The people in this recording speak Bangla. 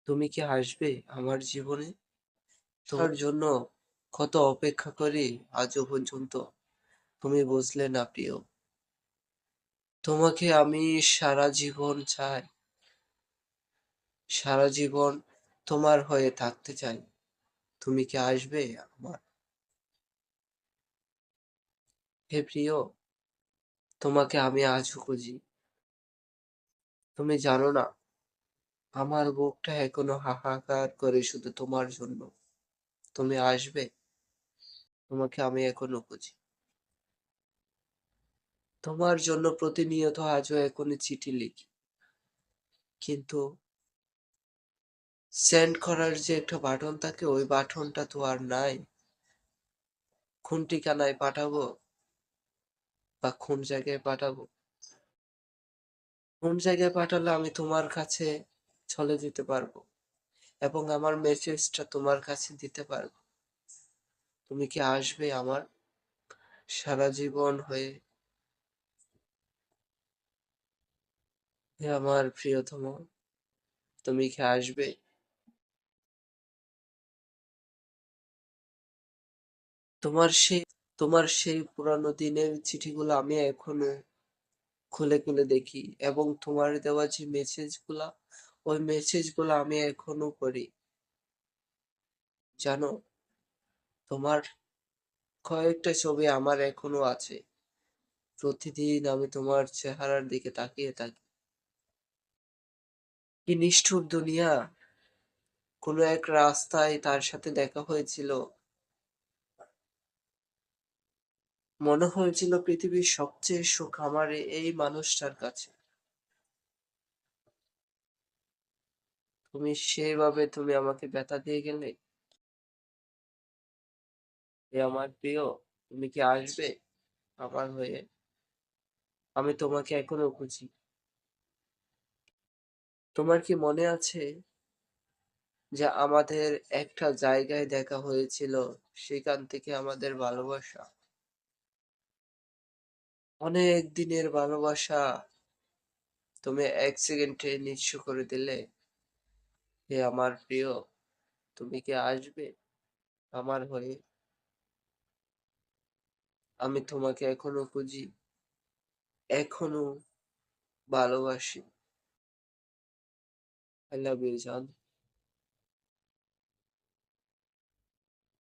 তুমি কি আসবে আমার জীবনে? তোমার জন্য কত অপেক্ষা করি আজও পর্যন্ত তুমি বুঝলে না প্রিয়। তোমাকে আমি সারা জীবন চাই, সারা জীবন তোমার হয়ে থাকতে চাই। তুমি কি আসবে আমার? হে প্রিয়, তোমাকে আমি আজও খুঁজি। তুমি জানো না, আমার বুকটা এখনো হাহাকার করে শুধু তোমার জন্য। তুমি আসবে? তোমাকে আমি এখনো খুঁজি। তোমার জন্য প্রতিনিয়ত আজও এখনই চিঠি লিখি। কিন্তু সেন্ড করার যে একটা বাটন থাকে ওই বাটনটা তো আর নাই। কোন ঠিকানায় পাঠাবো বা কোন জায়গায় পাঠাবো? কোন জায়গায় পাঠালে আমি তোমার কাছে চলে যেতে পারবো এবং আমার মেসেজটা তোমার কাছে দিতে পারবো? তুমি কি আসবে আমার সারা জীবন হয়ে? হে আমার প্রিয়তম, তুমি কি আসবে? তোমার সেই তোমার সেই পুরানো দিনের চিঠিগুলো আমি এখনো খুলে খুলে দেখি এবং তোমার দেওয়া যে মেসেজগুলা ওই মেসেজগুলো আমি এখনো পড়ি। জানো, তোমার কয়েকটা ছবি আমার এখনো আছে। প্রতিদিন আমি তোমার চেহারার দিকে তাকিয়ে থাকি। কি নিষ্ঠুর দুনিয়া! কোনো এক রাস্তায় তার সাথে দেখা হয়েছিল। মনে হয়েছিল পৃথিবীর সবচেয়ে সুখ আমার এই মানুষটার কাছে। তুমি আমাকে ব্যথা দিয়ে গেলে। এ আমার প্রিয়, তুমি কি আসবে আমার হয়ে? আমি তোমাকে এখনো খুঁজি। তোমার কি মনে আছে যে আমাদের একটা জায়গায় দেখা হয়েছিল, সেখান থেকে আমাদের ভালোবাসা, অনেক দিনের ভালোবাসা তুমি এক সেকেন্ডে নিঃস্ব করে দিলে। হে আমার প্রিয়, তুমি কি আসবে আমার হয়ে? আমি তোমাকে এখনো খুঁজি, এখনো ভালোবাসি। আই লাভ ইউ জান।